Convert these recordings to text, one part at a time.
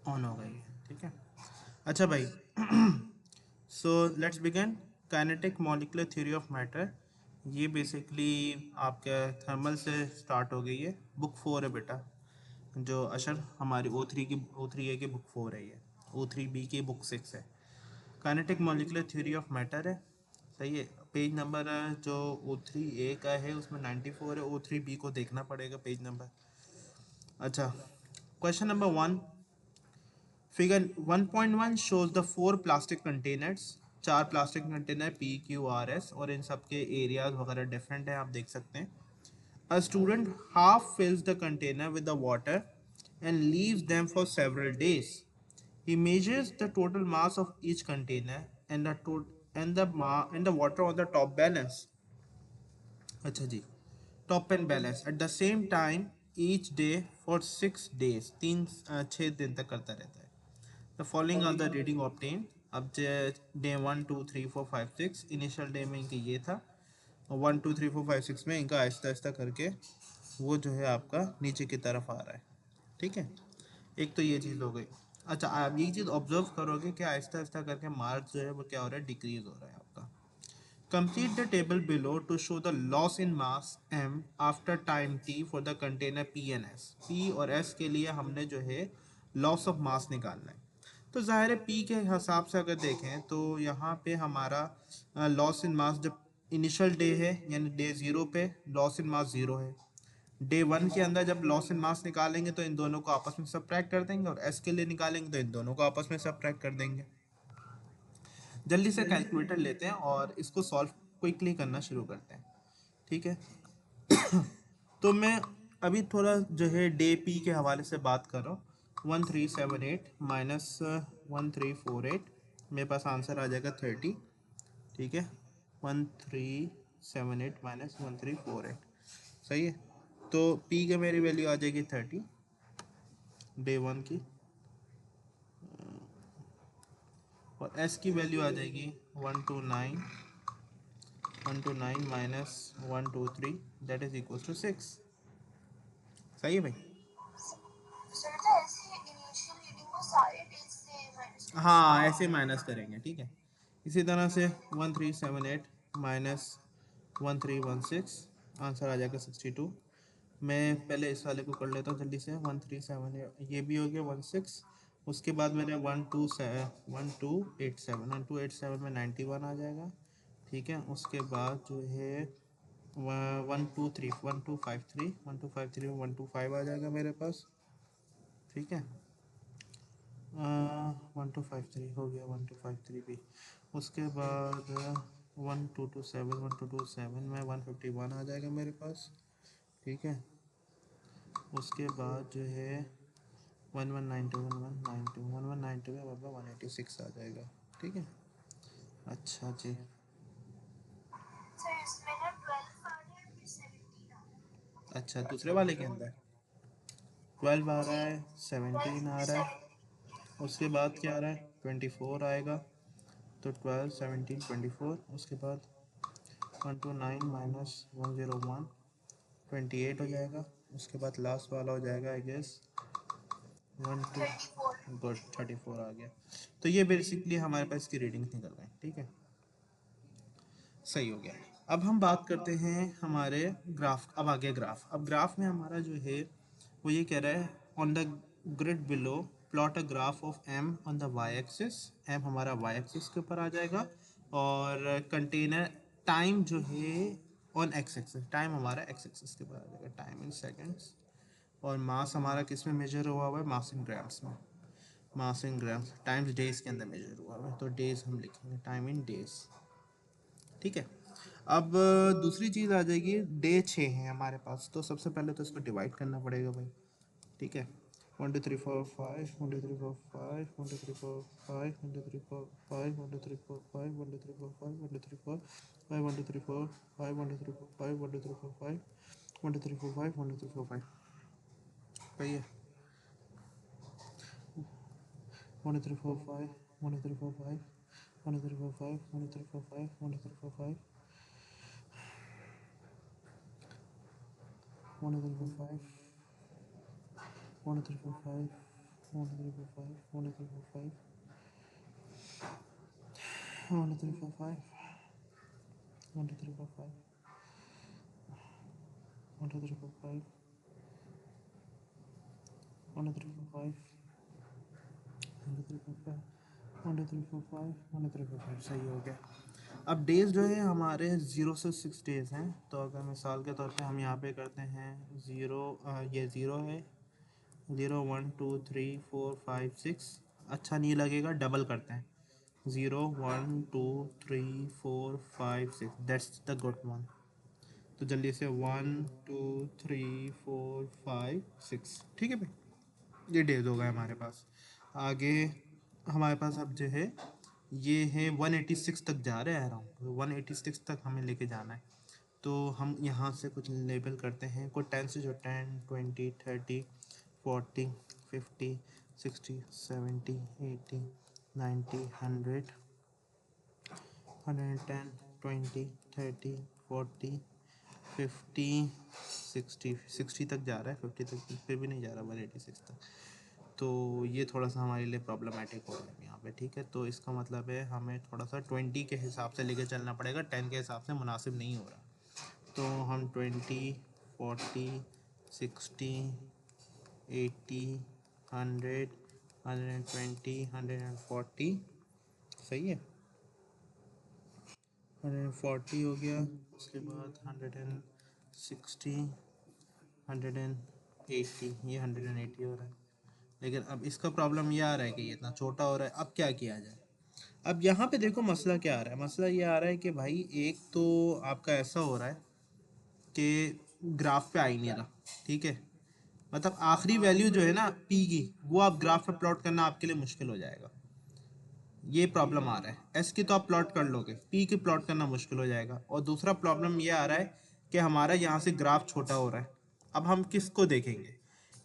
On हो गई है, ठीक है। अच्छा भाई, so let's begin. Kinetic molecular theory of matter, ये बेसिकली आपके थर्मल से स्टार्ट हो गई है। बुक 4 है बेटा, जो अशर हमारी O3 ए की बुक 4 है, ये O3B की बुक 6 है। Kinetic molecular theory of matter है, सही है। पेज नंबर जो O3A का है उसमें 94 है, O3B को देखना पड़ेगा पेज नंबर। अच्छा, question number 1, figure 1.1 shows the four plastic containers, चार प्लास्टिक कंटेनर PQRS, और इन सब के एरियाज वगैरह डिफरेंट है, आप देख सकते हैं। A student half fills the container with the water and leaves them for several days. He measures the total mass of each container and the water on the top balance. अच्छा जी, top and balance at the same time each day for 6 days, 6 दिन तक करता रहता है। The following are the reading obtain. अब day 1 2 3 4 5 6, initial day में इनके ये था, और 1 2 3 4 5 6 में इनका आहिस्ता आहिस्ता करके वो जो है आपका नीचे की तरफ आ रहा है, ठीक है। एक तो ये चीज़ हो गई। अच्छा, आप ये चीज़ ऑब्जर्व करोगे कि आहिस्ता आहिस्ता करके मार्क्स जो है वो क्या हो रहा है, डिक्रीज हो रहा है आपका। Complete the table below to show the loss in mass m after time t for the container P and S. P और S के लिए हमने जो है लॉस ऑफ मास निकालना है। तो ज़ाहिर है P के हिसाब से अगर देखें तो यहाँ पे हमारा लॉस इन मास, जब इनिशियल डे है यानी डे ज़ीरो पे लॉस इन मास ज़ीरो है। डे वन के अंदर जब लॉस इन मास निकालेंगे तो इन दोनों को आपस में सब्ट्रैक्ट कर देंगे, और S के लिए निकालेंगे तो इन दोनों को आपस में सब्ट्रैक्ट कर देंगे। जल्दी से कैलकुलेटर लेते हैं और इसको सॉल्व क्विकली करना शुरू करते हैं, ठीक है। तो मैं अभी थोड़ा जो है डे पी के हवाले से बात कर रहा हूँ। 1378 माइनस 1348, मेरे पास आंसर आ जाएगा 30, ठीक है। 1378 माइनस 1348, सही है। तो पी के मेरी वैल्यू आ जाएगी 30 डे वन की, और एस की वैल्यू आ जाएगी 129, 129 minus 123, that is equal to 6। सही है भाई। सर तो ऐसे इनिशियल रीडिंग को सारे डेज से माइनस कर हाँ, सकते ऐसे माइनस करेंगे, ठीक है। इसी तरह से 1378 माइनस 1316, आंसर आ जाएगा 62। मैं पहले इस वाले को कर लेता हूँ जल्दी से। 1378 ये भी हो गया 16। उसके बाद मेरे 1287 में 91 आ जाएगा, ठीक है। उसके बाद जो है 1253 में 125 आ जाएगा मेरे पास, ठीक है। 1253 हो गया, 1253 भी। उसके बाद 1227 में 151 आ जाएगा मेरे पास, ठीक है। उसके बाद जो है 1192 में मतलब 186 आ जाएगा, ठीक है। अच्छा जी, सर इसमें ना 12 आ रहा है फिर 17 आ रहा अच्छा दूसरे वाले के अंदर 12 आ है रहा जी। है, 17 12 आ रहा है, 17 उसके बाद क्या आ रहा है 24 आएगा। तो 12 17 24, उसके बाद 129 माइनस 101 28 हो जाएगा। उसके बाद लास्ट वाला हो जाएगा आई गेस 34 12, गुड 34 आ गया। तो ये बेसिकली हमारे पास इसकी रीडिंग निकल गई, ठीक है, सही हो गया। अब हम बात करते हैं हमारे ग्राफ। अब आगे ग्राफ, अब ग्राफ में हमारा जो है वो ये कह रहा है, on the grid below plot a graph of M on the Y axis. M हमारा वाई एक्सिस के ऊपर आ जाएगा, और कंटेनर टाइम जो है ऑन एक्स एक्सिस, टाइम हमारा एक्स एक्सिस के ऊपर आ जाएगा, टाइम इन सेकेंड्स। और मास हमारा किस में मेजर हुआ हुआ है, मास इन ग्राम्स में। मास इन ग्राम्स टाइम्स डेज के अंदर मेजर हुआ हुआ है, तो डेज हम लिखेंगे टाइम इन डेज, ठीक है। अब दूसरी चीज़ आ जाएगी, डे 6 है हमारे पास, तो सबसे पहले तो इसको डिवाइड करना पड़ेगा भाई, ठीक है। 1 2 3 4 5, 1 2 3 4 5, 1 2 3 4 5, 1 2 3 4 5, 1 2 3 4 5, 1 2 3 4 5, 1 2 3 4 5, 1 2 3 4 5, 1 2 3 4 5, 1 2 3 4 5, 1 2 3 4 5, 1 2 3 4 5, सही है। 1 2 3 4 5, 1 2 3 4 5, 1 2 3 4 5, 1 2 3 4 5, 1 2 3 4 5, 1 2 3 4 5, 1 2 3 4 5, 1 2 3 4 5 1 2 3 4 5 1 2 3 4 5 1 2 3 4 5 1 2 3 4 5 1 2 3 4 5 1 2 3 4 5 1 2 3 4 5 1 2 3 4 5 सही हो गया। अब डेज जो है हमारे 0 से 6 डेज हैं, तो अगर मिसाल के तौर पे हम यहाँ पे करते हैं ज़ीरो, ये ज़ीरो है, 0 1 2 3 4 5 6, अच्छा नहीं लगेगा, डबल करते हैं 0 1 2 3 4 5 6, दैट्स द गुड वन। तो जल्दी से 1 2 3 4 5 6, ठीक है भाई, ये डेज हो गए हमारे पास। आगे हमारे पास अब जो है ये है 186 तक जा रहे हैं अराउंड, 186 तक हमें लेके जाना है। तो हम यहाँ से कुछ लेबल करते हैं, कोई 10 से जो 10 20 30 40 50 60 70 80 90 100 110 20 30 40 50 60 तक जा रहा है, 50 तक फिर भी नहीं जा रहा, 186 तक। तो ये थोड़ा सा हमारे लिए प्रॉब्लमेटिक हो रहा है यहाँ पे, ठीक है। तो इसका मतलब है हमें थोड़ा सा 20 के हिसाब से लेके चलना पड़ेगा, 10 के हिसाब से मुनासिब नहीं हो रहा। तो हम 20 40 60 80 100 120 140, सही है, 140 हो गया। उसके बाद 160 180, ये 180 हो रहा है। लेकिन अब इसका प्रॉब्लम ये आ रहा है कि ये इतना छोटा हो रहा है, अब क्या किया जाए। अब यहाँ पे देखो मसला क्या आ रहा है, मसला ये आ रहा है कि भाई एक तो आपका ऐसा हो रहा है कि ग्राफ पे आ ही नहीं रहा, ठीक है। मतलब आखिरी वैल्यू जो है ना पी की, वो आप ग्राफ पे प्लॉट करना आपके लिए मुश्किल हो जाएगा, ये प्रॉब्लम आ रहा है। एस की तो आप प्लॉट कर लोगे, पी की प्लॉट करना मुश्किल हो जाएगा। और दूसरा प्रॉब्लम ये आ रहा है कि हमारा यहाँ से ग्राफ छोटा हो रहा है। अब हम किसको देखेंगे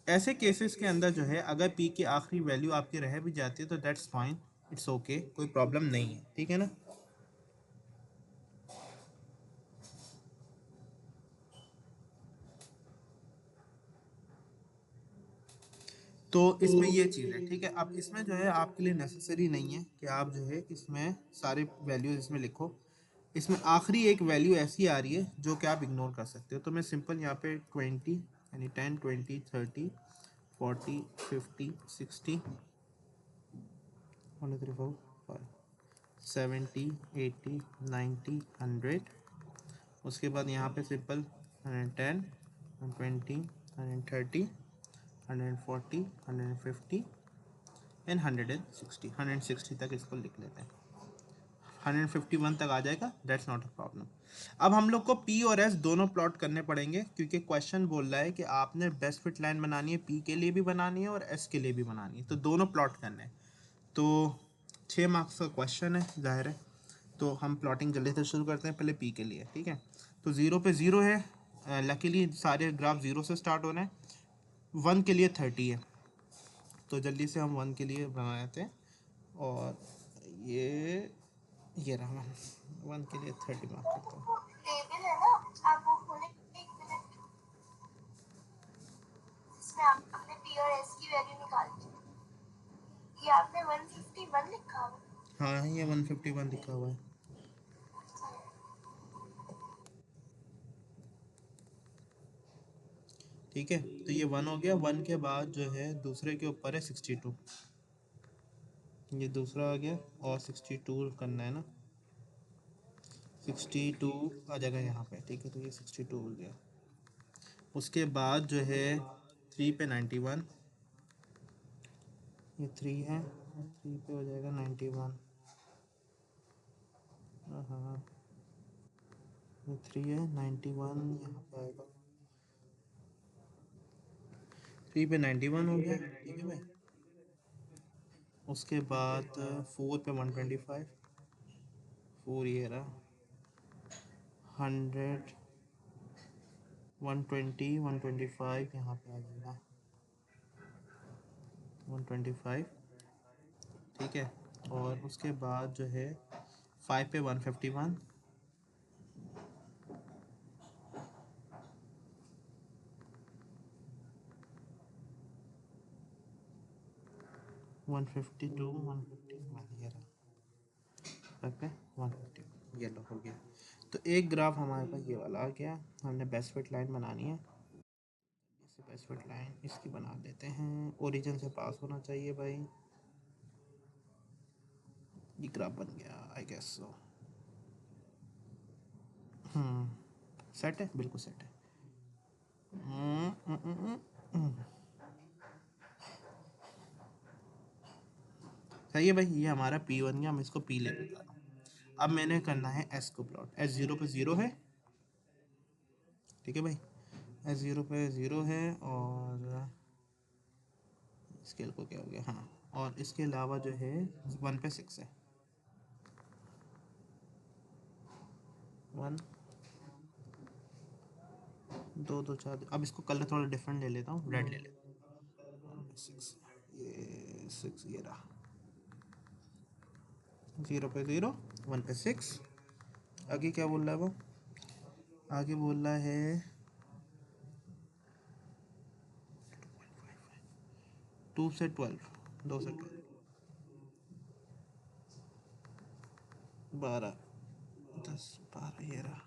ऐसे केसेस के अंदर? जो है अगर पी की आखिरी वैल्यू आपकी रह भी जाती है तो दैट्स फाइन, इट्स ओके, कोई प्रॉब्लम नहीं है, ठीक है ना। तो इसमें ये चीज़ है, ठीक है। अब इसमें जो है आपके लिए नेसेसरी नहीं है कि आप जो है इसमें सारे वैल्यूज इसमें लिखो। इसमें आखिरी एक वैल्यू ऐसी आ रही है जो कि आप इग्नोर कर सकते हो। तो मैं सिंपल यहाँ पे 20 यानी 10 20 30 40 50 60 1 2 3 4 5 70 80 90 100, उसके बाद यहाँ पे सिंपल 110 120 130 140 150 एंड 160 तक इसको लिख लेते हैं। 151 तक आ जाएगा, दैट्स नॉट अ प्रॉब्लम। अब हम लोग को पी और एस दोनों प्लॉट करने पड़ेंगे, क्योंकि क्वेश्चन बोल रहा है कि आपने बेस्ट फिट लाइन बनानी है, पी के लिए भी बनानी है और एस के लिए भी बनानी है, तो दोनों प्लॉट करने हैं। तो 6 मार्क्स का क्वेश्चन है, जाहिर है। तो हम प्लॉटिंग जल्दी से शुरू करते हैं, पहले पी के लिए, ठीक है। तो ज़ीरो पे ज़ीरो है, लकीली सारे ग्राफ ज़ीरो से स्टार्ट होना है। 1 के लिए 30 है, तो जल्दी से हम 1 के लिए बना लेते हैं। और ये रहा 1 के लिए 30 मार्क करता हूँ। टेबल है ना, आप वो खोलें एक मिनट, इसमें आपने पी और एस की वैल्यू निकाली, ये आपने 151 लिखा हुआ हाँ, ये 151 लिखा हुआ है, ठीक है। तो ये 1 हो गया। 1 के बाद जो है दूसरे के ऊपर है 62, ये दूसरा आ गया, और 62 करना है ना, 62 आ जाएगा यहाँ पे, ठीक है। तो ये 62 हो गया। उसके बाद जो है 3 पे 91, ये 3 है, 3 पे हो जाएगा 91, हाँ, ये 3 है, 91 यहाँ पे आएगा, 3 पे 91 हो गया, ठीक है भाई। उसके बाद 4 पे 125, 4 ये रहा, 100 120 125 यहाँ पे आ जाएगा, 125, ठीक है। और उसके बाद जो है 5 पे 151, 152 151 ये रहा पे 150 ये लो हो गया। तो एक ग्राफ हमारे पास ये वाला आ गया। हमने बेस्ट फिट लाइन बनानी है। इसे बेस्ट फिट लाइन इसकी बना देते हैं। ओरिजिन से पास होना चाहिए भाई। ये ग्राफ बन गया आई गेस सो। सेट है, बिल्कुल सेट है। हम्म, हम्म, हम्म, हम्म। सही है भाई, ये हमारा P1 गया। हम इसको P ले लेता हूँ। अब मैंने करना है S को प्लॉट। S जीरो पे ज़ीरो है, ठीक है भाई। S जीरो पे ज़ीरो है और स्केल को क्या हो गया, हाँ। और इसके अलावा जो है 1 पे 6 है। 1 2 2 4। अब इसको कलर थोड़ा डिफरेंट ले लेता हूँ, रेड ले लेता हूँ। 1 पे 6, ये 6 ये रहा। 0 पे 0, 1 पे 6। आगे क्या बोल रहा है वो? आगे बोल रहा है 2 से 12, 2 से 12, 12 10 12 ये रहा,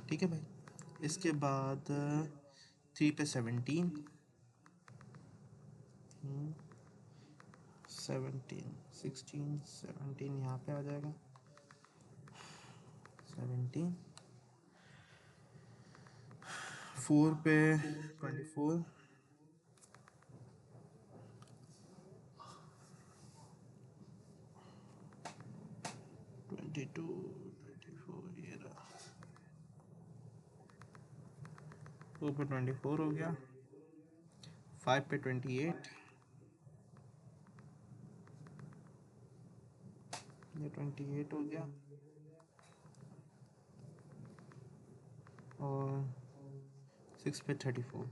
ठीक है भाई। इसके बाद 3 पे 17, 17 16 17 यहाँ पे आ जाएगा। 17 4 पे 24, 22 24 ये रहा। 2 पे 24 हो गया। 5 पे 28, ये 28 हो गया। और 6 पे 34,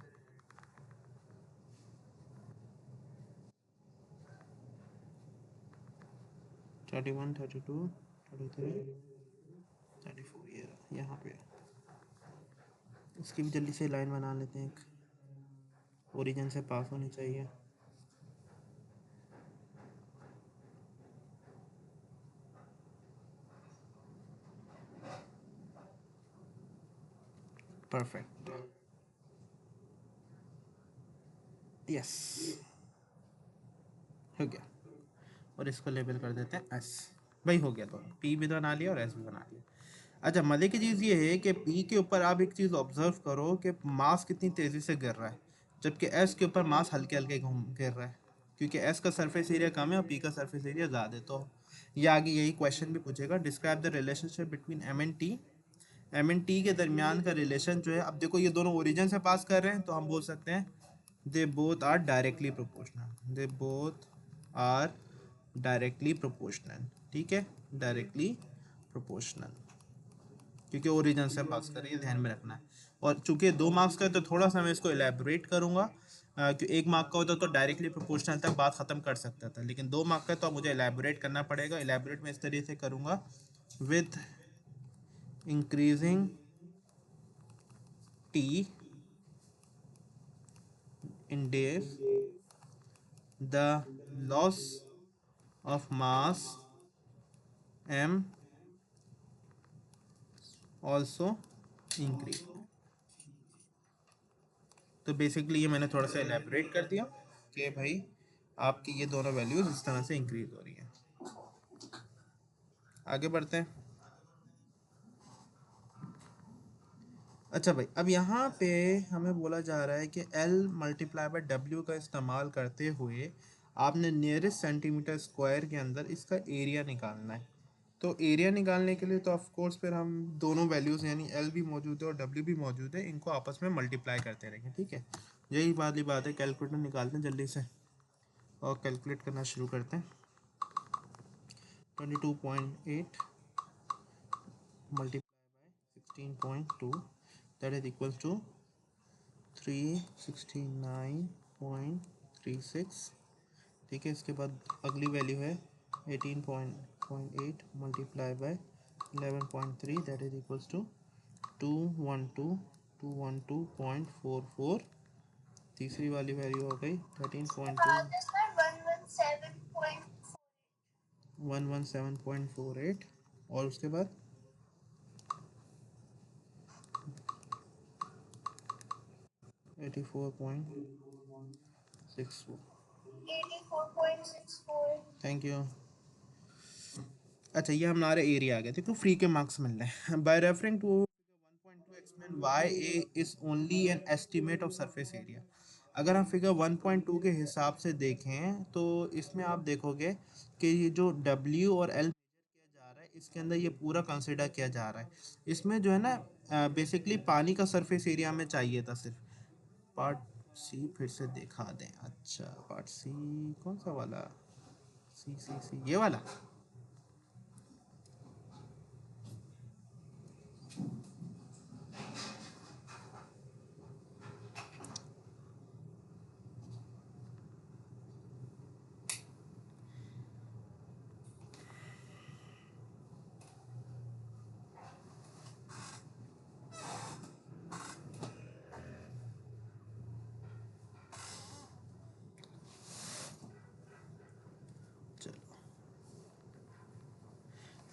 31 32 33 34 ये रहा यहाँ पे। इसकी भी जल्दी से लाइन बना लेते हैं। एक ओरिजिन से पास होनी चाहिए। परफेक्ट, यस हो गया। और इसको लेबल कर देते हैं एस। भाई हो गया, तो पी भी बना लिया और एस भी बना लिया। अच्छा, मजे की चीज़ ये है कि पी के ऊपर आप एक चीज़ ऑब्जर्व करो कि मास कितनी तेज़ी से गिर रहा है, जबकि एस के ऊपर मास हल्के हल्के घूम गिर रहा है, क्योंकि एस का सरफेस एरिया कम है और पी का सरफेस एरिया ज़्यादा है। तो ये आगे यही क्वेश्चन भी पूछेगा, describe the relationship between M and T. M and T के दरमियान का रिलेशन जो है, अब देखो ये दोनों ओरिजिन से पास कर रहे हैं, तो हम बोल सकते हैं they both are directly proportional. They both are directly proportional, ठीक है, डायरेक्टली प्रोपोर्शनल, क्योंकि ओरिजिन से पास कर रही है, ध्यान में रखना है। और चूंकि 2 मार्क्स का है तो थोड़ा सा मैं इसको इलेबोरेट करूंगा। कि 1 मार्क का होता तो डायरेक्टली प्रोपोर्शनल तक बात खत्म कर सकता था, लेकिन 2 मार्क का तो मुझे इलेबोरेट करना पड़ेगा। इलेबोरेट मैं इस तरीके से करूंगा, with increasing T in days, the loss of mass m also increase। तो बेसिकली ये मैंने थोड़ा सा एलेबरेट कर दिया कि भाई आपकी ये दोनों वैल्यूज इस तरह से इंक्रीज हो रही हैं। आगे बढ़ते हैं। अच्छा भाई, अब यहाँ पे हमें बोला जा रहा है कि L मल्टीप्लाई बाय W का इस्तेमाल करते हुए आपने नियरेस्ट सेंटीमीटर स्क्वायर के अंदर इसका एरिया निकालना है। तो एरिया निकालने के लिए तो ऑफ कोर्स फिर हम दोनों वैल्यूज़ यानी L भी मौजूद है और W भी मौजूद है, इनको आपस में मल्टीप्लाई करते रहेंगे, ठीक है। यही वाली बात है, कैलकुलेटर निकालते हैं जल्दी से और कैलकुलेट करना शुरू करते हैं। 22.8 multiply by 16.2 that is equal to 369.36, ठीक है। इसके बाद अगली वैल्यू है 18.8 multiply by 11.3 that is equals to 212.44। तीसरी वाली वैल्यू हो गई 13.2 117.48. 117.48 और उसके बाद 84.64। 84.64. Thank you. अच्छा, ये हमारे एरिया आ गए थे तो फ्री के मार्क्स मिल रहे हैं। By referring to 1.2 explain why A is only an estimate of surface area. अगर हम फिगर 1.2 के हिसाब से देखें तो इसमें आप देखोगे कि ये जो W और L किया जा रहा है इसके अंदर ये पूरा कंसिडर किया जा रहा है। इसमें जो है ना बेसिकली पानी का सरफेस एरिया में चाहिए था सिर्फ। पार्ट सी फिर से दिखा दें। अच्छा, पार्ट सी कौन सा वाला? सी ये वाला। चलो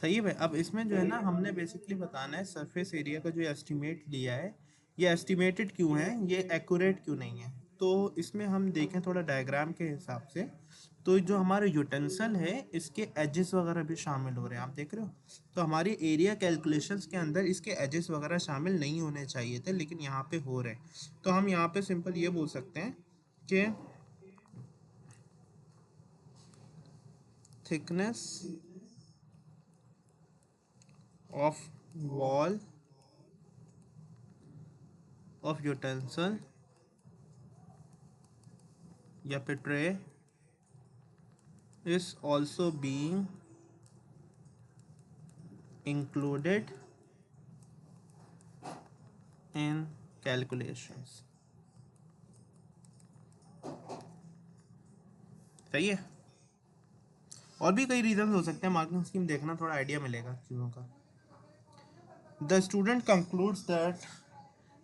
सही है भाई। अब इसमें जो है ना हमने बेसिकली बताना है सरफेस एरिया का जो एस्टिमेट लिया है ये एस्टिमेटेड क्यों है, ये एक्यूरेट क्यों नहीं है। तो इसमें हम देखें थोड़ा डायग्राम के हिसाब से तो जो हमारा यूटेंसिल है इसके एजेस वगैरह भी शामिल हो रहे हैं, आप देख रहे हो। तो हमारी एरिया कैलकुलेशंस के अंदर इसके एजेस वगैरह शामिल नहीं होने चाहिए थे लेकिन यहाँ पे हो रहे हैं। तो हम यहाँ पे सिंपल ये बोल सकते हैं कि thickness of wall of utensil या फिर tray is also being included in calculations। सही है। और भी कई रीजन हो सकते हैं, मार्किंग स्कीम देखना थोड़ा आइडिया मिलेगा चीज़ों का। The student concludes that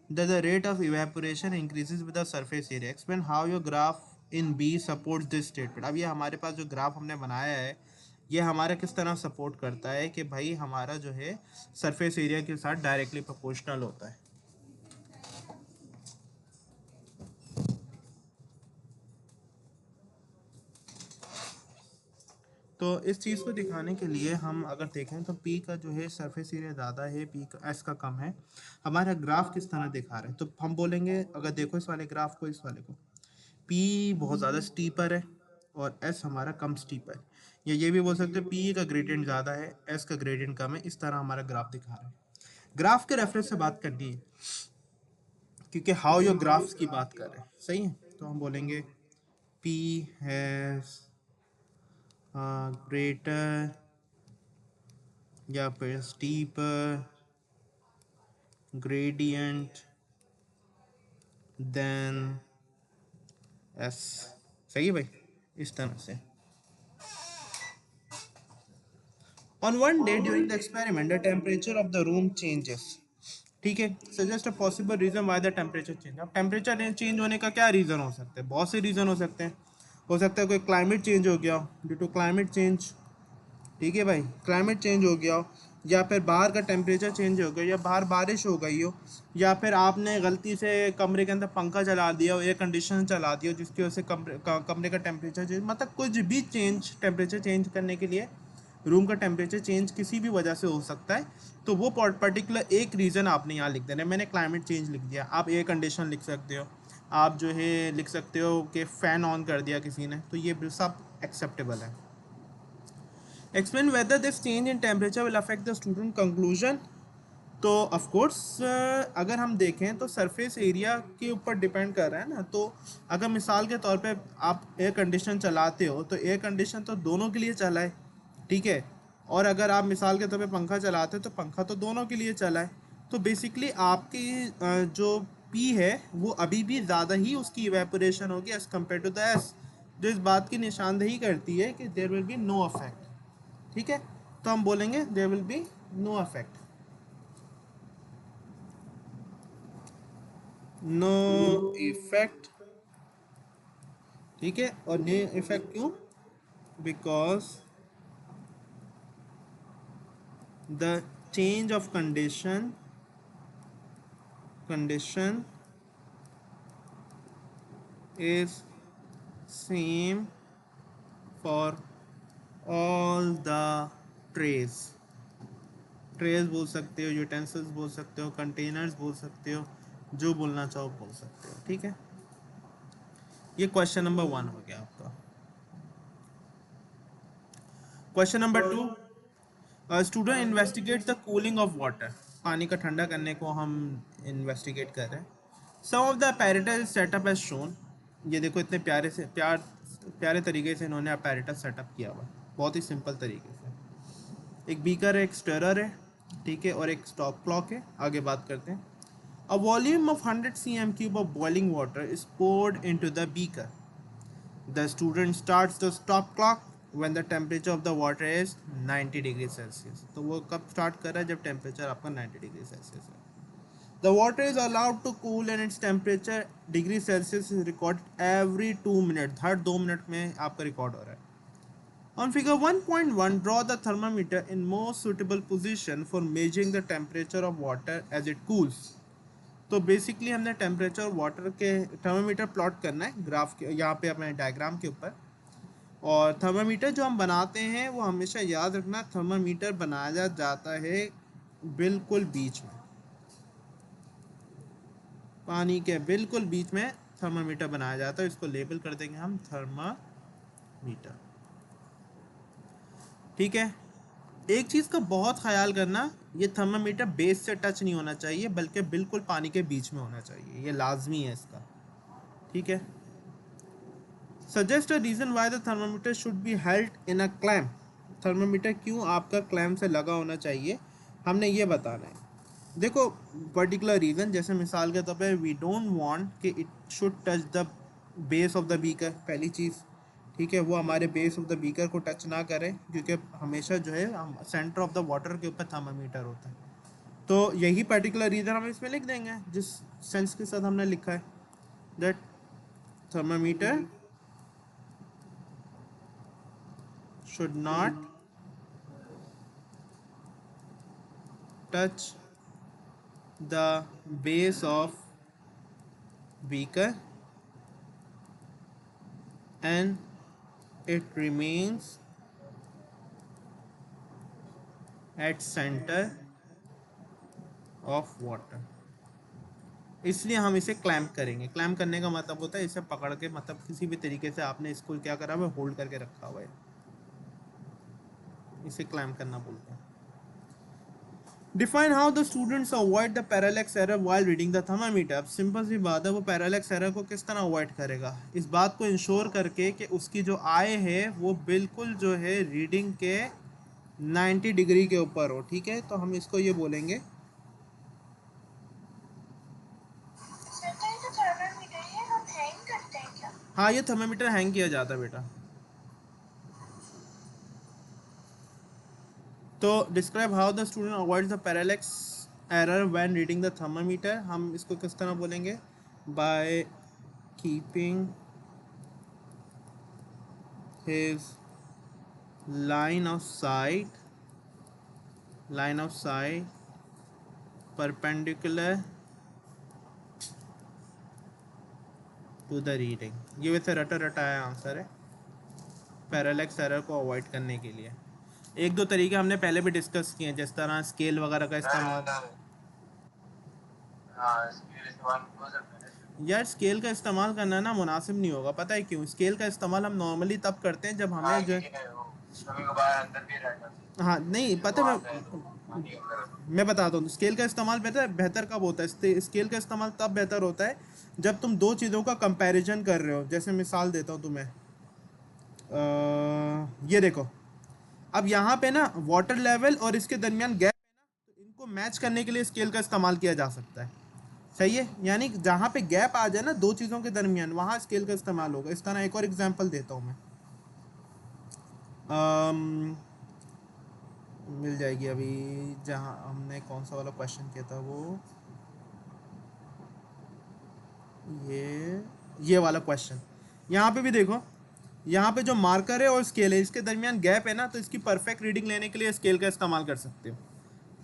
the rate of evaporation increases with the surface area। explain how your graph in B supports this statement। अब ये हमारे पास जो ग्राफ हमने बनाया है ये हमारा किस तरह सपोर्ट करता है कि भाई हमारा जो है सरफेस एरिया के साथ डायरेक्टली प्रोपोर्शनल होता है। तो इस चीज़ को दिखाने के लिए हम अगर देखें तो P का जो है सरफेस एरिया ज़्यादा है, P का S का कम है। हमारा ग्राफ किस तरह दिखा रहा है तो हम बोलेंगे, अगर देखो इस वाले ग्राफ को, इस वाले को, P बहुत ज़्यादा स्टीपर है और S हमारा कम स्टीपर है। या ये भी बोल सकते हैं P का ग्रेडियंट ज़्यादा है, S का ग्रेडियंट कम है। इस तरह हमारा ग्राफ दिखा रहा है। ग्राफ के रेफरेंस से बात करनी है क्योंकि हाउ योर ग्राफ्स की बात कर रहे हैं, सही है। तो हम बोलेंगे P हैज़ ग्रेटर या फिर स्टीपर ग्रेडियंट देन S। सही है भाई, इस तरह से। On one day during the experiment, the temperature of the room changes। ठीक है, suggest a possible reason why the temperature change. अब टेम्परेचर चेंज होने का क्या रीज़न हो सकता है? बहुत से रीज़न हो सकते हैं। हो सकता है कोई क्लाइमेट चेंज हो गया, ड्यू टू क्लाइमेट चेंज। ठीक है भाई, क्लाइमेट चेंज हो गया हो, या फिर बाहर का टेम्परेचर चेंज हो गया, या बाहर बारिश हो गई हो, या फिर आपने गलती से कमरे के अंदर पंखा चला दिया हो, एयर कंडीशन चला दिया हो जिसकी वजह से कमरे का टेम्परेचर चेंज, मतलब कुछ भी चेंज, टेम्परेचर चेंज करने के लिए रूम का टेम्परेचर चेंज किसी भी वजह से हो सकता है। तो वो पर्टिकुलर एक रीज़न आपने यहाँ लिख देना है। मैंने क्लाइमेट चेंज लिख दिया, आप एयर कंडीशन लिख सकते हो, आप जो है लिख सकते हो कि फ़ैन ऑन कर दिया किसी ने, तो ये सब एक्सेप्टेबल है। Explain whether this change in temperature will affect the student conclusion. तो ऑफ कोर्स अगर हम देखें तो सरफेस एरिया के ऊपर डिपेंड कर रहा है ना। तो अगर मिसाल के तौर पे आप एयर कंडीशन चलाते हो तो एयर कंडीशन तो दोनों के लिए चला है, ठीक है। और अगर आप मिसाल के तौर पे पंखा चलाते हो तो पंखा तो दोनों के लिए चला है। तो बेसिकली आपकी जो पी है वो अभी भी ज़्यादा ही उसकी इवेपोरेशन होगी as compare to the S, जो इस बात की निशानदेही करती है कि there will be no affect. ठीक है, तो हम बोलेंगे there will be no affect, no effect. ठीक है, और नो इफेक्ट क्यों? because the change of condition is same for all the trays. Trace बोल सकते हो, यूटेंसिल्स बोल सकते हो, कंटेनर्स बोल सकते हो, जो बोलना चाहो बोल सकते हो, ठीक है। ये क्वेश्चन नंबर 1 हो गया आपका। Question number 2, student investigate the cooling of water. पानी का ठंडा करने को हम इन्वेस्टिगेट कर रहे हैं। Some of the apparatus setup as shown. ये देखो इतने प्यारे तरीके से इन्होंने apparatus सेटअप किया हुआ है, बहुत ही सिंपल तरीके से। एक बीकर है, एक स्टरर है, ठीक है, और एक स्टॉप क्लॉक है। आगे बात करते हैं। A volume of 100 cm cube of boiling water is poured into the beaker. The student starts the stop clock when the temperature of the water is 90 degrees Celsius. तो वो कब स्टार्ट कर रहा है? जब टेम्परेचर आपका 90 डिग्री सेल्सियस है। The water is allowed to cool and its temperature degree Celsius is recorded every 2 minutes. Her 2 minute में आपका रिकॉर्ड हो रहा है। On figure 1.1, draw the thermometer in most suitable position for measuring the temperature of water as it cools. तो basically हमने temperature water के thermometer plot करना है ग्राफ के, यहाँ पे अपने डायग्राम के ऊपर। और थर्मामीटर जो हम बनाते हैं वो हमेशा याद रखना, थर्मामीटर बनाया जाता है बिल्कुल बीच में, पानी के बिल्कुल बीच में थर्मामीटर बनाया जाता है। इसको लेबल कर देंगे हम थर्मामीटर, ठीक है। एक चीज़ का बहुत ख्याल करना, ये थर्मामीटर बेस से टच नहीं होना चाहिए, बल्कि बिल्कुल पानी के बीच में होना चाहिए, ये लाजमी है इसका, ठीक है। Suggest a reason why the thermometer should be held in a clamp. Thermometer क्यों आपका क्लैम्प से लगा होना चाहिए, हमने ये बताना है। देखो पर्टिकुलर रीज़न, जैसे मिसाल के तौर पे वी डोंट वांट कि it should touch the base of the beaker, पहली चीज़, ठीक है, वो हमारे बेस ऑफ द बीकर को टच ना करें, क्योंकि हमेशा जो है सेंटर ऑफ द वाटर के ऊपर थर्मामीटर होता है। तो यही पर्टिकुलर रीज़न हम इसमें लिख देंगे, जिस सेंस के साथ हमने लिखा है, that thermometer should not touch the base of beaker and it remains at center of water. इसलिए हम इसे क्लैम्प करेंगे। क्लैम्प करने का मतलब होता है इसे पकड़ के, मतलब किसी भी तरीके से आपने इसको क्या करा हुआ है, होल्ड करके रखा हुआ है, इसे क्लैम्प करना बोलते हैं। Define how the students avoid the parallax error while reading the thermometer. अब सिंपल सी बात है, वो पैरालैक्स एरर को किस तरह अवॉइड करेगा? इस बात को इंश्योर करके कि उसकी जो आई है वो बिल्कुल जो है रीडिंग के 90 डिग्री के ऊपर हो, ठीक है। तो हम इसको ये बोलेंगे, सर तो थर्मामीटर ये हम हैंग करते हैं क्या? हाँ ये थर्मामीटर हैंग किया जाता है बेटा। तो describe how the student avoids the parallax error when reading the thermometer. हम इसको किस तरह बोलेंगे? By keeping his line of sight perpendicular to the reading। ये वैसे रटा रटाया आंसर है पैरालैक्स एरर को अवॉइड करने के लिए। एक दो तरीके हमने पहले भी डिस्कस किए हैं, जिस तरह स्केल वगैरह का इस्तेमाल। यार स्केल का इस्तेमाल करना ना मुनासिब नहीं होगा, पता है क्यों? स्केल का इस्तेमाल हम नॉर्मली तब करते हैं जब हमें जो, हाँ नहीं पता, मैं बताता हूँ स्केल का इस्तेमाल बेहतर कब होता है? स्केल का इस्तेमाल तब बेहतर होता है जब तुम दो चीज़ों का कंपैरिजन कर रहे हो। जैसे मिसाल देता हूँ तुम्हें, ये देखो, अब यहाँ पे ना वाटर लेवल और इसके दरमियान गैप है ना, तो इनको मैच करने के लिए स्केल का इस्तेमाल किया जा सकता है, सही है। यानी जहाँ पे गैप आ जाए ना दो चीज़ों के दरमियान, वहाँ स्केल का इस्तेमाल होगा। इस तरह एक और एग्जांपल देता हूँ मैं, मिल जाएगी अभी, जहाँ हमने कौन सा वाला क्वेश्चन किया था, वो ये वाला क्वेश्चन। यहाँ पे भी देखो, यहाँ पे जो मार्कर है और स्केल है इसके दरमियान गैप है ना, तो इसकी परफेक्ट रीडिंग लेने के लिए स्केल का इस्तेमाल कर सकते हो।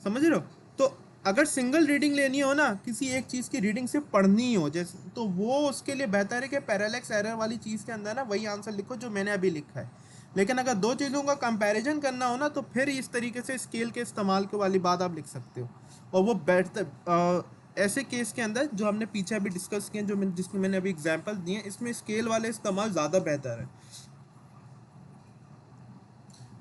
समझ रहे हो? तो अगर सिंगल रीडिंग लेनी हो ना, किसी एक चीज़ की रीडिंग सिर्फ पढ़नी ही हो जैसे, तो वो उसके लिए बेहतर है कि पैरेलैक्स एरर वाली चीज़ के अंदर ना वही आंसर लिखो जो मैंने अभी लिखा है। लेकिन अगर दो चीज़ों का कंपैरिजन करना हो ना, तो फिर इस तरीके से स्केल के इस्तेमाल के वाली बात आप लिख सकते हो। और वो बेहतर ऐसे केस के अंदर जो हमने पीछे अभी डिस्कस किए, जो जिसमें मैंने अभी एग्जाम्पल दिए, इसमें स्केल वाले इस्तेमाल ज़्यादा बेहतर है।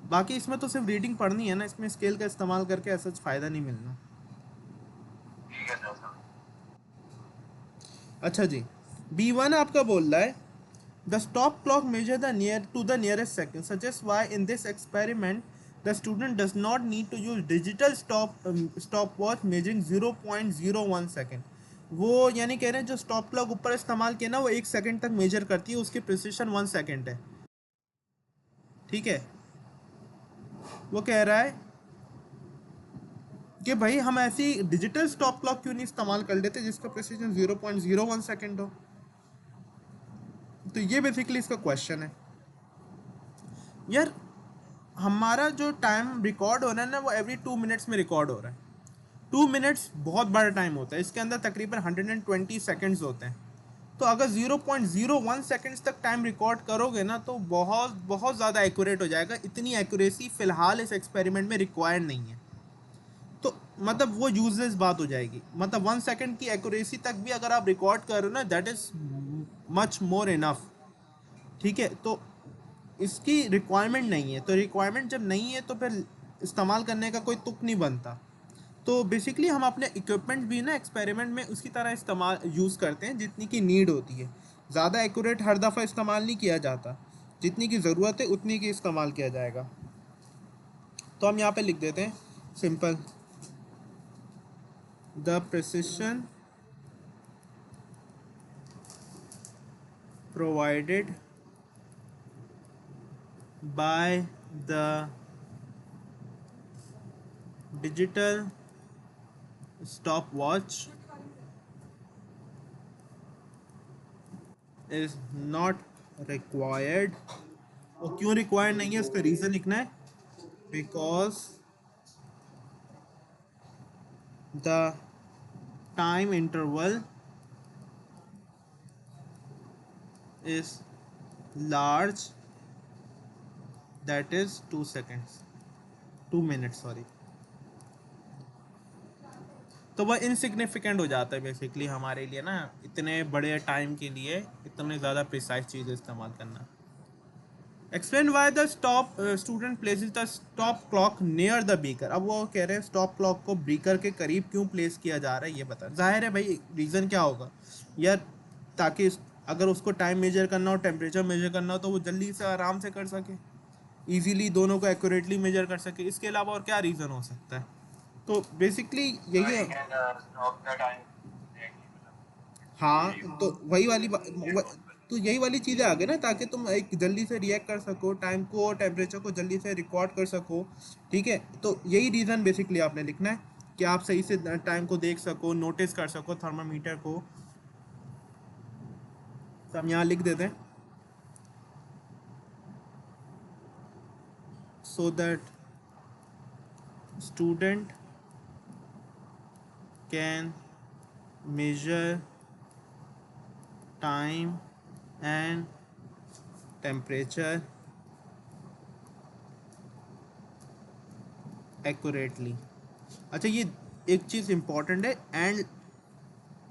बाकी इसमें तो सिर्फ रीडिंग पढ़नी है ना, इसमें स्केल का इस्तेमाल करके ऐसा फ़ायदा नहीं मिलना। अच्छा जी, B1 आपका बोल रहा है the stop clock measure the near to the nearest second suggest why in this experiment the student does not need to use digital stop watch measuring 0.01 second. वो यानी कह रहे हैं जो स्टॉप क्लॉक ऊपर इस्तेमाल किया ना, वो 1 सेकंड तक मेजर करती है, उसकी प्रिसिशन 1 सेकंड है। ठीक है, वो कह रहा है कि भाई हम ऐसी डिजिटल स्टॉप क्लॉक क्यों नहीं इस्तेमाल कर लेते जिसका प्रिसिशन 0.01 सेकंड हो। तो ये बेसिकली इसका क्वेश्चन है यार। हमारा जो टाइम रिकॉर्ड हो रहा है ना, वो एवरी 2 मिनट्स में रिकॉर्ड हो रहा है। 2 मिनट्स बहुत बड़ा टाइम होता है, इसके अंदर तकरीबन 120 सेकेंड्स होते हैं। तो अगर 0.01 सेकेंड्स तक टाइम रिकॉर्ड करोगे ना, तो बहुत बहुत ज़्यादा एक्यूरेट हो जाएगा। इतनी एक्यूरेसी फ़िलहाल इस एक्सपेरिमेंट में रिक्वायर्ड नहीं है। तो मतलब वो यूजलेस बात हो जाएगी। मतलब 1 सेकेंड की एक्यूरेसी तक भी अगर आप रिकॉर्ड कर रहे हो ना, that is much more enough. ठीक है, तो इसकी रिक्वायरमेंट नहीं है। तो रिक्वायरमेंट जब नहीं है तो फिर इस्तेमाल करने का कोई तुक नहीं बनता। तो बेसिकली हम अपने इक्विपमेंट भी ना एक्सपेरिमेंट में उसकी तरह इस्तेमाल यूज़ करते हैं जितनी की नीड होती है। ज़्यादा एक्यूरेट हर दफ़ा इस्तेमाल नहीं किया जाता, जितनी की ज़रूरत है उतनी की इस्तेमाल किया जाएगा। तो हम यहाँ पे लिख देते हैं simple, the precision provided by the digital stopwatch is not required। और क्यों रिक्वायर्ड नहीं है उसका रीज़न लिखना है, because the time interval is large, that is 2 seconds, 2 minute sorry. तो वह इनसिग्निफिकेंट हो जाता है बेसिकली हमारे लिए ना, इतने बड़े टाइम के लिए इतने ज़्यादा प्रिसाइज चीज़ इस्तेमाल करना। Explain why the stop student places the stop clock near the beaker. अब वो कह रहे हैं स्टॉप क्लॉक को बीकर के करीब क्यों प्लेस किया जा रहा है, ये बता। जाहिर है भाई, रीज़न क्या होगा यार, ताकि अगर उसको टाइम मेजर करना हो, टेम्परेचर मेजर करना हो, तो वो जल्दी से आराम से कर सके, इजीली दोनों को एक्यूरेटली मेजर कर सके। इसके अलावा और क्या रीज़न हो सकता है। तो बेसिकली यही है। हाँ, तो वही वाली तो यही वाली चीज़ें आ गई ना, ताकि तुम एक जल्दी से रिएक्ट कर सको, टाइम को और टेम्परेचर को जल्दी से रिकॉर्ड कर सको। ठीक है, तो यही रीज़न बेसिकली आपने लिखना है कि आप सही से टाइम को देख सको, नोटिस कर सको थर्मामीटर को। तो हम यहाँ लिख देते हैं, so that student can measure time and temperature accurately. अच्छा, ये एक चीज़ इम्पॉर्टेंट है, एंड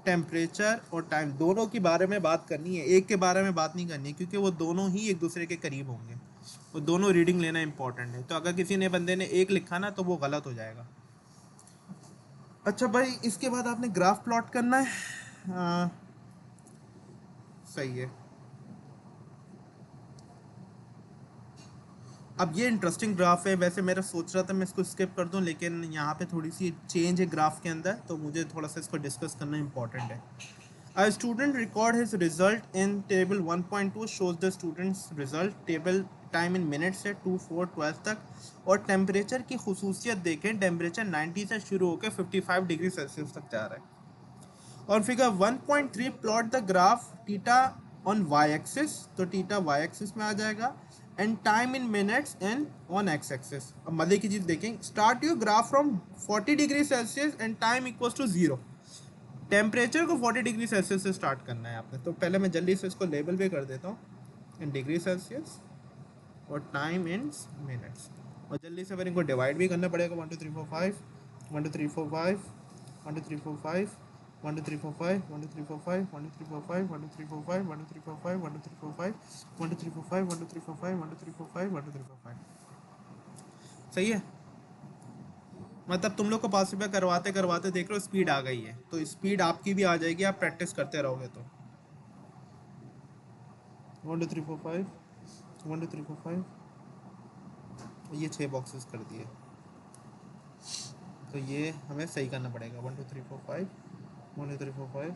टेम्परेचर और टाइम दोनों के बारे में बात करनी है, एक के बारे में बात नहीं करनी है, क्योंकि वो दोनों ही एक दूसरे के करीब होंगे। वो दोनों रीडिंग लेना इंपॉर्टेंट है। तो अगर किसी ने बंदे ने एक लिखा ना, तो वो गलत हो जाएगा। अच्छा भाई, इसके बाद आपने ग्राफ प्लॉट करना है। सही है। अब ये इंटरेस्टिंग ग्राफ है। वैसे मेरा सोच रहा था मैं इसको स्किप कर दूं, लेकिन यहाँ पे थोड़ी सी चेंज है ग्राफ के अंदर, तो मुझे थोड़ा सा इसको डिस्कस करना इंपॉर्टेंट है। A student record his result in table 1.2 shows the student's result table time in minutes से 2-4-12 तक। और टेम्परेचर की खसूसियत देखें, टेम्परेचर 90 से शुरू होकर 55 डिग्री सेल्सियस तक जा रहा है। और figure 1.3 plot the graph theta on Y axis, तो थीटा वाई एक्सिस में आ जाएगा, and time in minutes and on X axis. अब मजे की चीज़ देखें, start your graph from 40 degree Celsius and time equals to zero. Temperature को 40 डिग्री सेल्सियस से स्टार्ट करना है आपने। तो पहले मैं जल्दी से इसको लेबल भी कर देता हूँ इन डिग्री सेल्सियस और टाइम इन मिनट्स, और जल्दी से फिर इनको डिवाइड भी करना पड़ेगा। 1 2 3 4 5, 1 2 3 4 5, 1 2 3 4 5, 1 2 3 4 5, 1 2 3 4 5, 1 2 3 4 5, 1 2 3 4 5, 1 2 3 4 5, 1 2 3 4 5, 1 2 3 4 5, 1 2 3 4 5, 1 2 3 4 5, 1 2 3 4 5। सही है। मतलब तुम लोग को पॉसिबल करवाते करवाते देख लो स्पीड आ गई है, तो स्पीड आपकी भी आ जाएगी, आप प्रैक्टिस करते रहोगे तो। 1 2 3 4 5, 1 2 3 4 5, ये 6 बॉक्सेस कर दिए, तो ये हमें सही करना पड़ेगा। 1 2 3 4 5, 1 2 3 4 5,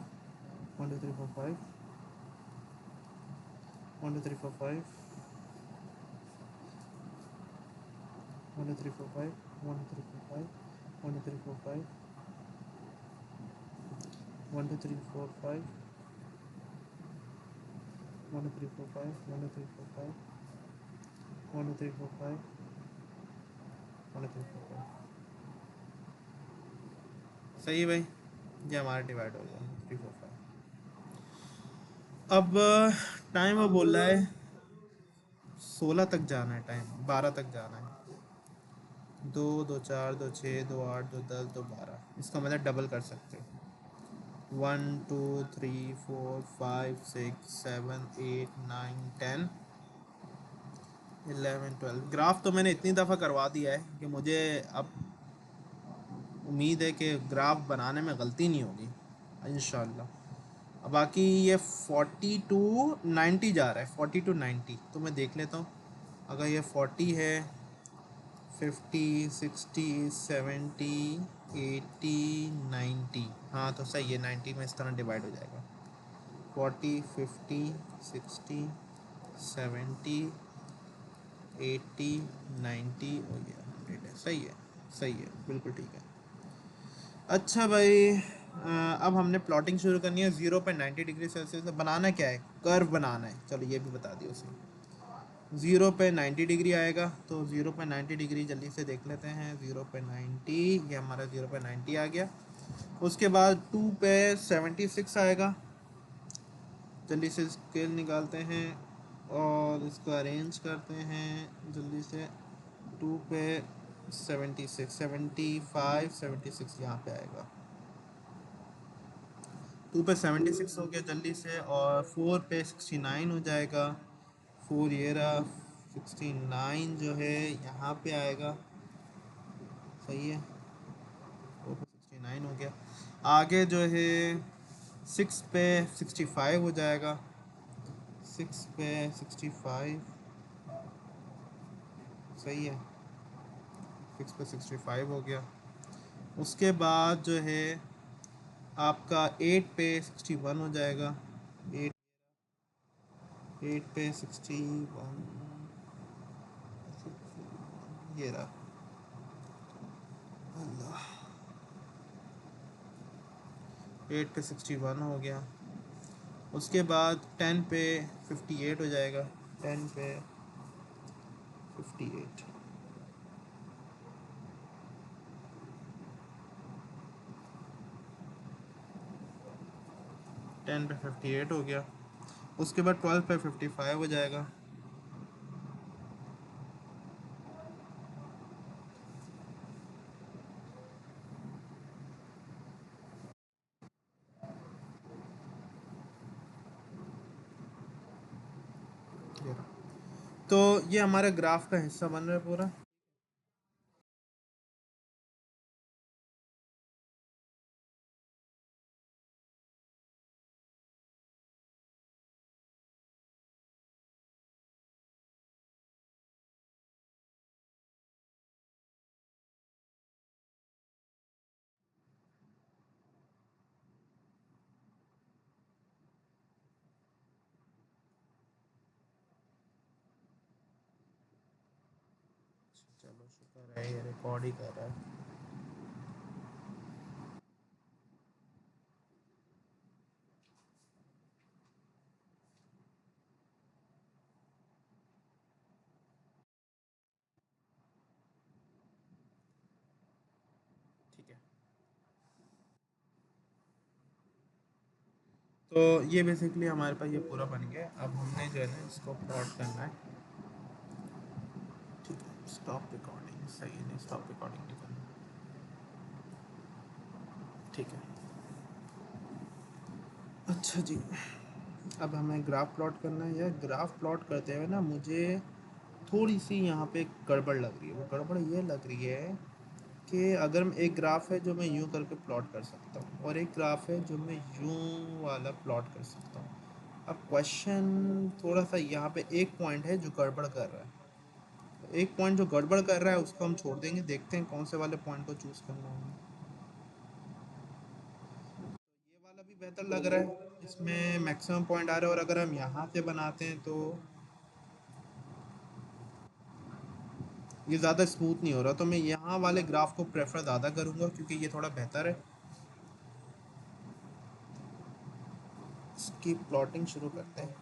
1 2 3 4 5, 1 2 3 4 5, 1 2 3 4 5, 1 2 3 4 5, 1 2 3 4 5, 1 2 3 4 5, 1 2 3 4 5, 1 2 3 4 5, 1 2 3 4 5, 1 2 3 4 5। सही है भाई, ये हमारा डिवाइड हो गया 3 4 5। अब टाइम वो बोल रहा है 16 तक जाना है, टाइम 12 तक जाना है। 2 2 4 2 6 2 8 2 10 2 12, इसका मतलब डबल कर सकते हो। 1 2 3 4 5 6 7 8 9 10 11 12। ग्राफ तो मैंने इतनी दफ़ा करवा दिया है कि मुझे अब उम्मीद है कि ग्राफ बनाने में गलती नहीं होगी इंशाल्लाह। अब बाकी ये 40 टू 90 जा रहा है, 40 टू 90, तो मैं देख लेता हूँ। अगर ये 40 है, 50 60 70 80 90, हाँ तो सही है, 90 में इस तरह डिवाइड हो जाएगा। 40 50 60 70 80 90 और ये 100 है। सही है, सही है, बिल्कुल ठीक है। अच्छा भाई, अब हमने प्लॉटिंग शुरू करनी है। 0 पे 90 डिग्री सेल्सियस बनाना क्या है, कर्व बनाना है। चलो ये भी बता दिया उसे। 0 पे 90 डिग्री आएगा, तो 0 पे 90 डिग्री जल्दी से देख लेते हैं। 0 पे 90, ये हमारा 0 पे 90 आ गया। उसके बाद 2 पे 76 आएगा, जल्दी से स्केल निकालते हैं और इसको अरेंज करते हैं जल्दी से। 2 पे 76, 75 76 यहाँ पे आएगा। 2 पे 76 हो गया जल्दी से, और 4 पे 69 हो जाएगा। 4 ये रहा, 69 जो है यहाँ पे आएगा। सही है, 4 पे 69 हो गया। आगे जो है 6 पे 65 हो जाएगा। 6 पे 65, सही है, 6 पे 65 हो गया। उसके बाद जो है आपका 8 पे 61 हो जाएगा। 8 8 पे 61, ये रहा। अल्लाह, 8 पे 61 हो गया। उसके बाद 10 पे 58 हो जाएगा। 10 पे 58, 10 पे 58 हो गया। उसके बाद 12 पे 55 हो जाएगा। ये रहा। तो ये हमारे ग्राफ का हिस्सा बन रहा है पूरा। चलो शुक्र है, ये रिकॉर्ड ही कर रहा है। तो ये बेसिकली हमारे पास ये पूरा बन गया। अब हमने जो है ना इसको प्लॉट करना है। ठीक है, स्टॉप रिकॉर्डिंग सही है, नहीं स्टॉप रिकॉर्डिंग नहीं करना। ठीक है, अच्छा जी। अब हमें ग्राफ प्लॉट करना है। यार ग्राफ प्लॉट करते हुए ना मुझे थोड़ी सी यहाँ पे गड़बड़ लग रही है। वो गड़बड़ ये लग रही है कि अगर एक ग्राफ है जो मैं यूँ करके प्लॉट कर सकता हूँ और एक ग्राफ है जो मैं यूँ वाला प्लॉट कर सकता हूँ। अब क्वेश्चन थोड़ा सा यहाँ पे एक पॉइंट है जो गड़बड़ कर रहा है। एक पॉइंट जो गड़बड़ कर रहा है उसको हम छोड़ देंगे, देखते हैं कौन से वाले पॉइंट को चूज़ करना है। ये वाला भी बेहतर लग रहा है, इसमें मैक्सिमम पॉइंट आ रहा है। और अगर हम यहाँ से बनाते हैं तो ये ज़्यादा स्मूथ नहीं हो रहा, तो मैं यहाँ वाले ग्राफ को प्रेफर ज़्यादा करूँगा क्योंकि ये थोड़ा बेहतर है। इसकी प्लॉटिंग शुरू करते हैं।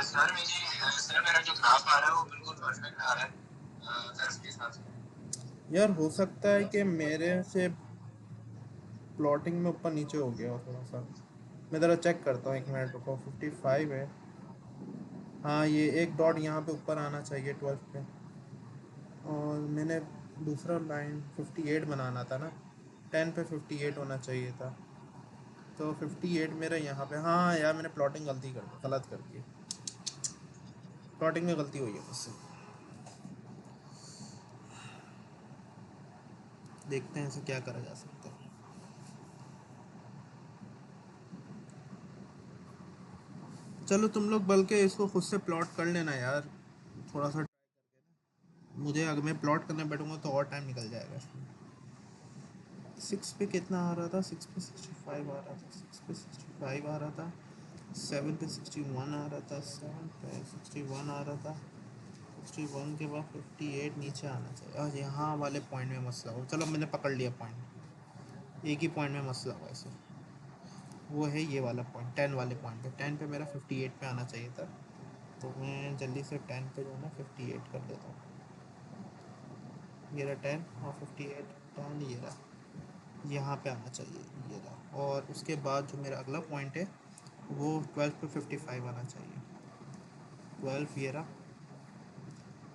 सर मुझे सर मेरा जो ग्राफ आ रहा है वो बिल्कुल परफेक्ट आ रहा है कर्व के हिसाब से। यार हो सकता है कि मेरे से प्लॉटिंग में ऊपर नीचे हो गया हो थोड़ा सा। मैं ज़रा चेक करता हूँ, एक मिनट रुको। 55 है, हाँ ये एक डॉट यहाँ पे ऊपर आना चाहिए 12 पे। और मैंने दूसरा लाइन 58 बनाना था ना, 10 पे 58 होना चाहिए था। तो 58 मेरा यहाँ पे, हाँ यार मैंने प्लॉटिंग गलत कर दी। प्लॉटिंग में गलती हुई है मुझसे। देखते हैं इसे क्या करा जा सकता है। चलो तुम लोग बल्कि इसको खुद से प्लॉट कर लेना यार, थोड़ा सा। मुझे अगर मैं प्लॉट करने बैठूंगा तो और टाइम निकल जाएगा इसमें। 6 पे कितना आ रहा था? 6 पे 65 आ रहा था, 6 पे 65 आ रहा था, 7 पे 61 आ रहा था, 7 पे 61 आ रहा था, 61 के बाद 58 नीचे आना चाहिए। और यहाँ वाले पॉइंट में मसला हो। चलो मैंने पकड़ लिया पॉइंट, एक ही पॉइंट में मसला हुआ ऐसे। वो है ये वाला पॉइंट, 10 वाले पॉइंट पे। 10 पे मेरा 58 पे आना चाहिए था, तो मैं जल्दी से 10 पे जो है ना 58 कर देता हूँ। ये रहा 10 और 58, 10 ये रहा, यहाँ पे आना चाहिए ये रहा। और उसके बाद जो मेरा अगला पॉइंट है वो 12 पे 55 आना चाहिए। 12 ये रहा,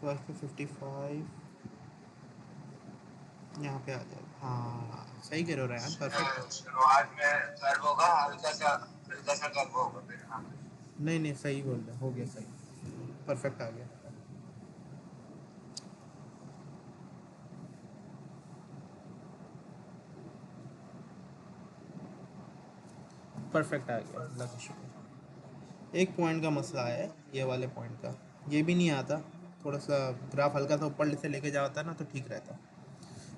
12 पे 55 यहाँ पे आ जाएगा। हाँ सही कह रहे हो रैन, परफेक्ट है। शुरुआत में कर्व होगा, हल्का सा कर्व होगा फिर। हाँ नहीं नहीं सही बोल रहे हो गया, सही परफेक्ट आ गया। परफेक्ट आ गया, अल्लाह का शुक्र। एक पॉइंट का मसला है ये वाले पॉइंट का, ये भी नहीं आता। थोड़ा सा ग्राफ हल्का सा ऊपर से लेके जाता ना तो ठीक रहता।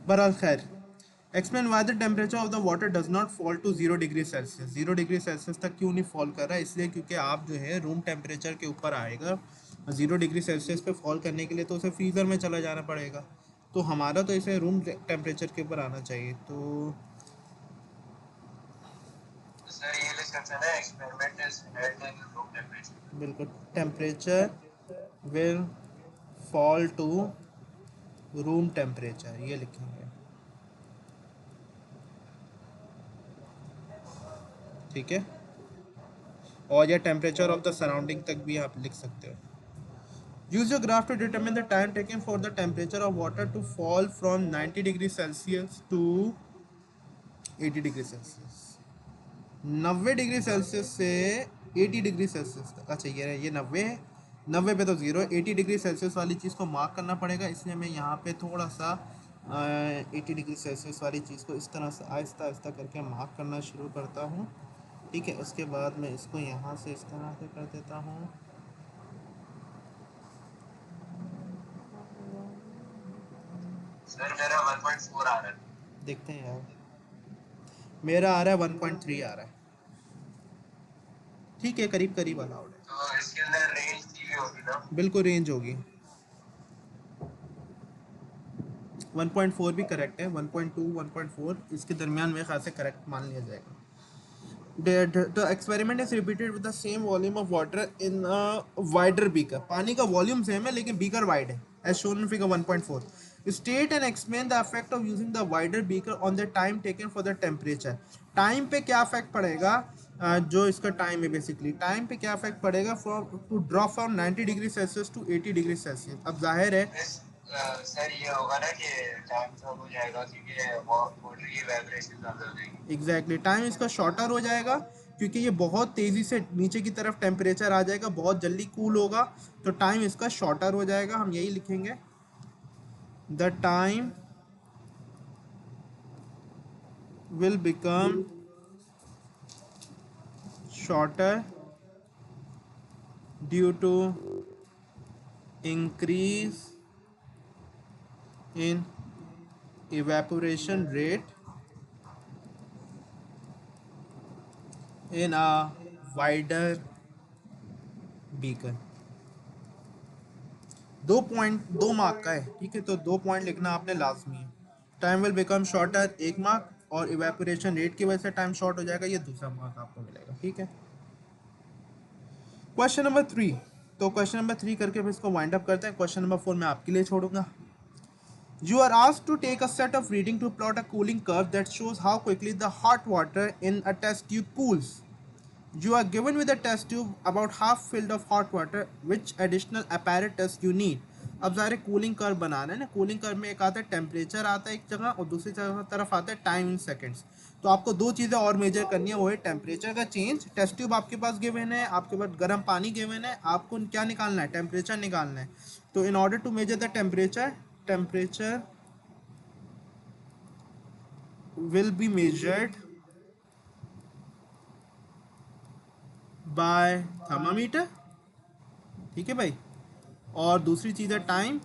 बहरहाल खैर, explain why the temperature of the water does not fall to 0 degree Celsius. 0 degree Celsius तक क्यों नहीं फॉल कर रहा है? इसलिए क्योंकि आप जो है रूम टेम्परेचर के ऊपर आएगा 0 डिग्री सेल्सियस पे फॉल करने के लिए, तो उसे फ्रीज़र में चला जाना पड़ेगा। तो हमारा तो इसे रूम टेम्परेचर के ऊपर आना चाहिए। तो तो सर ये लिख सकते हैं ना, experiment is held in room temperature. बिल्कुल, temperature will fall to room temperature ये लिखेंगे। ठीक है, और या टेम्परेचर ऑफ द सराउंडिंग तक भी आप लिख सकते हो। Use your graph to determine the time taken for the temperature of water to fall from 90 degree Celsius to 80 degree Celsius. 90 degree Celsius से 80 डिग्री सेल्सियस तक। अच्छा ये 90 है, 90 पे तो ज़ीरो, 80 डिग्री सेल्सियस वाली चीज़ को मार्क करना पड़ेगा। इसलिए मैं यहाँ पे थोड़ा सा 80 डिग्री सेल्सियस वाली चीज़ को इस तरह से आहिस्ता आहिस्ता करके मार्क करना शुरू करता हूँ। ठीक है, उसके बाद मैं इसको यहाँ से इस तरह से कर देता हूँ। सर मेरा 1.4 आ रहा है। देखते हैं यार, मेरा आ रहा है 1.3 आ रहा है। ठीक है, करीब करीब अलाउड है। तो इसके अंदर रेंज दी हुई होगी ना। बिल्कुल रेंज होगी। 1.4 भी करेक्ट है, 1.2 1.4 इसके दरमियान मेरे ख्याल से करेक्ट मान लिया जाएगा। The experiment is repeated with the same volume of water in a wider beaker. पानी का वॉल्यूम सेम है लेकिन बीकर वाइड है, as shown in figure 1.4. State and explain the effect of using the wider beaker on the time taken for the temperature. Time पे क्या effect पड़ेगा, जो इसका टाइम है बेसिकली टाइम पे क्या इफेक्ट पड़ेगा for to drop from 90 degree Celsius to 80 degree Celsius. अब जाहिर है सर ये होगा ना कि टाइम कम हो जाएगा क्योंकि वाटर की वाइब्रेशन ज़्यादा हो जाएगी. एग्जैक्टली टाइम इसका शॉर्टर हो जाएगा क्योंकि ये बहुत तेज़ी से नीचे की तरफ टेम्परेचर आ जाएगा, बहुत जल्दी कूल होगा, तो टाइम इसका शॉर्टर हो जाएगा. हम यही लिखेंगे, the time will become shorter due to increase in evaporation rate in a wider beaker. 2 mark का है, ठीक है, तो 2 पॉइंट लिखना आपने लाजमी है. Time will become shorter 1 mark, और इवेपोरेशन रेट की वजह से टाइम शॉर्ट हो जाएगा, ये दूसरा मार्क आपको मिलेगा. ठीक है. Question number 3. तो क्वेश्चन नंबर 3 करके फिर इसको वाइंड अप करते हैं. क्वेश्चन नंबर 4 मैं आपके लिए छोड़ूंगा. You are asked to take a set of reading to plot a cooling curve that shows how quickly the hot water in a test tube cools. You are given with a test tube about half filled of hot water. Which additional apparatus you need? अब ज़ाहिर cooling curve बनाना है ना. Cooling curve में एक आता है temperature आता है एक जगह, और दूसरी तरफ आता है टाइम इन सेकेंड्स. तो आपको दो चीज़ें और मेजर करनी है, वो है टेम्परेचर का चेंज. टेस्ट ट्यूब आपके पास गिवन है, आपके पास गर्म पानी गिवन है, आपको क्या निकालना है, टेम्परेचर निकालना है. तो in order to measure the temperature will be measured by thermometer. ठीक है भाई. और दूसरी चीज़ है time.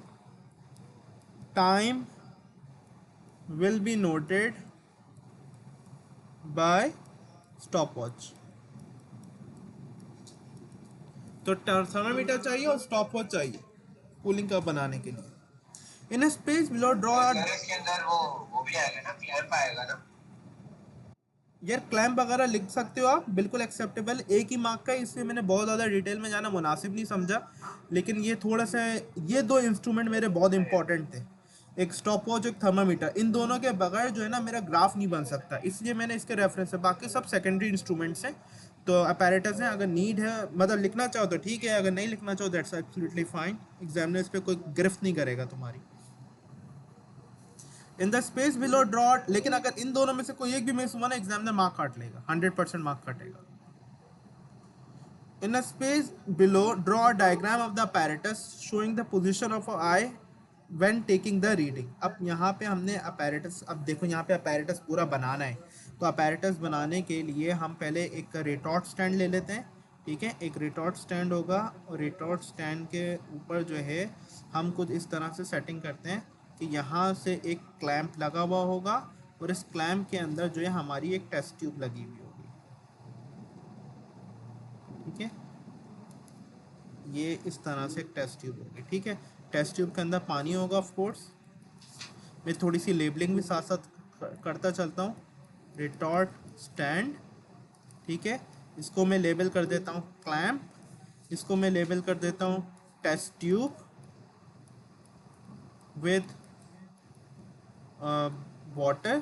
Time will be noted by stopwatch. तो थर्मामीटर चाहिए और स्टॉपवॉच चाहिए कूलिंग कर्व बनाने के लिए. इन स्पेस बिलो ड्रॉ. सर इसके अंदर वो भी आएगा ना, क्लैंप आएगा ना. यार क्लैम्प वगैरह लिख सकते हो आप, बिल्कुल एक्सेप्टेबल. एक ही मार्क का, इसलिए मैंने बहुत ज़्यादा डिटेल में जाना मुनासिब नहीं समझा. लेकिन ये थोड़ा सा, ये दो इंस्ट्रूमेंट मेरे बहुत इंपॉर्टेंट थे, एक स्टॉप वॉच एक थर्मामीटर. इन दोनों के बगैर जो है ना मेरा ग्राफ नहीं बन सकता, इसलिए मैंने इसके रेफरेंस है. बाकी सब सेकेंडरी इंस्ट्रूमेंट्स हैं, तो अपैरेटस हैं. अगर नीड है, मतलब लिखना चाहो तो ठीक है, अगर नहीं लिखना चाहो दैट्स एब्सोल्युटली फाइन. एग्जामिनर इस पर कोई गिरफ्त नहीं करेगा तुम्हारी. In the space below draw. लेकिन अगर इन दोनों में से कोई एक भी मिस हुआ ना, एग्जामिनर मार्क काट लेगा, 100% मार्क काटेगा. In a space below draw a diagram of the apparatus showing the position of eye when taking the reading. अब यहाँ पे हमने apparatus, अब देखो यहाँ पे apparatus पूरा बनाना है. तो apparatus बनाने के लिए हम पहले एक रिटॉर्ट स्टैंड ले लेते हैं. ठीक है, एक रिटॉर्ट स्टैंड होगा, और रिटॉर्ट स्टैंड के ऊपर जो है हम कुछ इस तरह से सेटिंग करते हैं कि यहाँ से एक क्लैंप लगा हुआ होगा, और इस क्लैंप के अंदर जो है हमारी एक टेस्ट ट्यूब लगी हुई होगी. ठीक है, ये इस तरह से एक टेस्ट ट्यूब होगी. ठीक है, टेस्ट ट्यूब के अंदर पानी होगा ऑफ कोर्स. मैं थोड़ी सी लेबलिंग भी साथ साथ करता चलता हूँ. रिटॉर्ट स्टैंड, ठीक है, इसको मैं लेबल कर देता हूँ क्लैम्प. इसको मैं लेबल कर देता हूँ टेस्ट ट्यूब विद वाटर.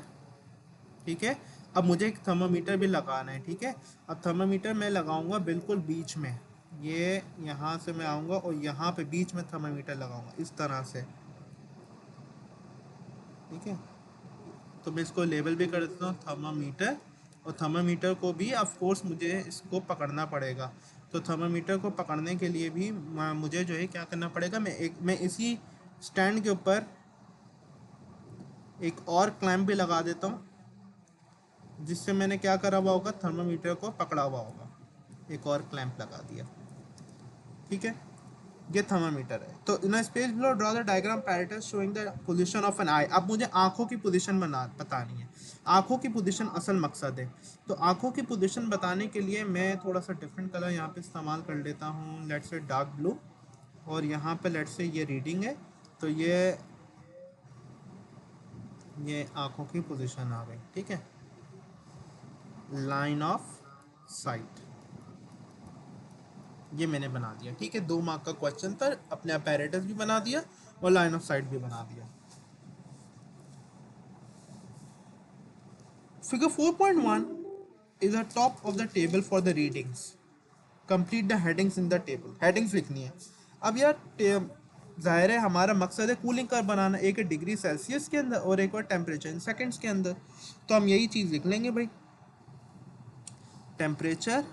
ठीक है, अब मुझे एक थर्मामीटर भी लगाना है. ठीक है, अब थर्मामीटर मैं लगाऊंगा बिल्कुल बीच में. ये यहाँ से मैं आऊँगा और यहाँ पे बीच में थर्मामीटर लगाऊंगा इस तरह से. ठीक है, तो मैं इसको लेबल भी कर देता हूँ थर्मामीटर. और थर्मामीटर को भी ऑफ कोर्स मुझे इसको पकड़ना पड़ेगा. तो थर्मामीटर को पकड़ने के लिए भी मुझे जो है क्या करना पड़ेगा, मैं इसी स्टैंड के ऊपर एक और क्लैंप भी लगा देता हूँ, जिससे मैंने क्या करा हुआ होगा, थर्मामीटर को पकड़ा हुआ होगा. एक और क्लैंप लगा दिया. ठीक है, ये थर्मामीटर है. तो in space below draw the diagram apparatus showing the position of an eye. अब मुझे आंखों की पोजीशन बतानी है. आंखों की पोजीशन असल मकसद है. तो आंखों की पोजीशन बताने के लिए मैं थोड़ा सा डिफरेंट कलर यहाँ पे इस्तेमाल कर लेता हूँ. लेट्स से डार्क ब्लू, और यहाँ पे लेट्स से ये रीडिंग है, तो ये आंखों की पोजीशन आ गई. ठीक है, लाइन ऑफ साइट। ये मैंने बना दिया, ठीक है। 2 मार्क का क्वेश्चन था, अपने अपैरेटस भी बना दिया और लाइन ऑफ साइट भी बना दिया। Figure 4.1 is the top of the table for the readings. Complete the headings in the table. headings लिखनी है। अब यार जाहिर है हमारा मकसद है कूलिंग कर्व बनाना, एक है डिग्री सेल्सियस के अंदर और एक और टेम्परेचर इन सेकंड्स के अंदर। तो हम यही चीज़ लिख लेंगे भाई, टेम्परेचर,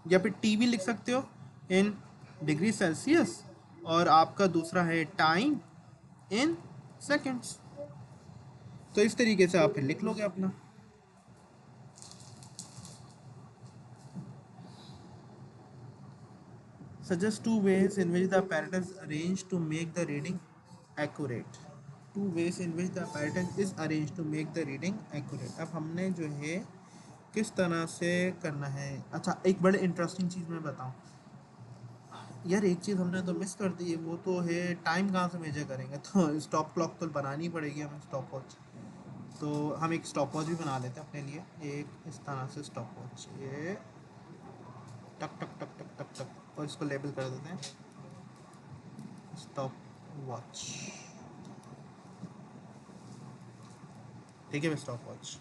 या फिर टी भी लिख सकते हो इन डिग्री सेल्सियस, और आपका दूसरा है टाइम इन सेकंड्स। तो इस तरीके से आप फिर लिख लोगे अपना। Suggest 2 ways in which the apparatus is arranged to make the reading accurate. 2 ways in which the apparatus is arranged to make the reading accurate. अब हमने जो है किस तरह से करना है। अच्छा, एक बड़े इंटरेस्टिंग चीज़ मैं बताऊँ यार, एक चीज़ हमने तो मिस कर दी है, वो तो है टाइम कहाँ से मेजर करेंगे। तो स्टॉप क्लॉक तो बनानी पड़ेगी हमें, स्टॉप वॉच। तो हम एक स्टॉप वॉच भी बना लेते हैं अपने लिए, एक इस तरह से स्टॉप वॉच, ये टक टक टक टक टक टक, और इसको लेबल कर देते हैं स्टॉप वॉच। ठीक है, स्टॉप वॉच।